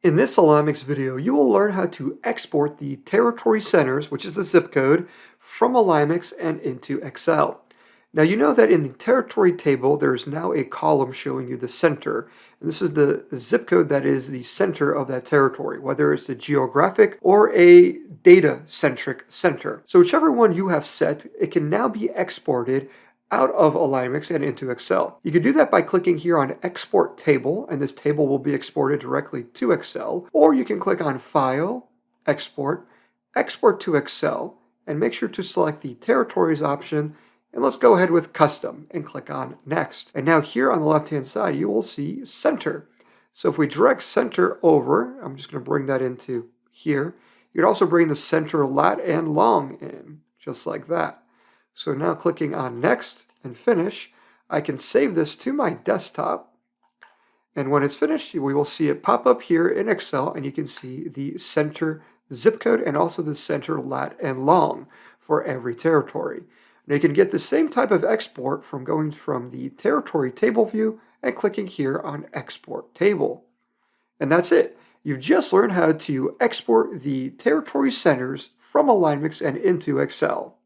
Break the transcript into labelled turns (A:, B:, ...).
A: In this AlignMix video, you will learn how to export the territory centers, which is the zip code, from AlignMix and into Excel. Now you know that in the territory table, there is now a column showing you the center. And this is the zip code that is the center of that territory, whether it's a geographic or a data-centric center. So whichever one you have set, it can now be exported out of AlignMix and into Excel. You can do that by clicking here on Export Table, and this table will be exported directly to Excel, or you can click on File, Export, Export to Excel, and make sure to select the Territories option, and let's go ahead with Custom and click on Next. And now here on the left-hand side, you will see Center. So if we drag Center over, I'm just going to bring that into here. You can also bring the center lat and long in, just like that. So now clicking on Next and Finish, I can save this to my desktop. And when it's finished, we will see it pop up here in Excel, and you can see the center zip code and also the center lat and long for every territory. Now you can get the same type of export from going from the territory table view and clicking here on Export Table. And that's it. You've just learned how to export the territory centers from AlignMix and into Excel.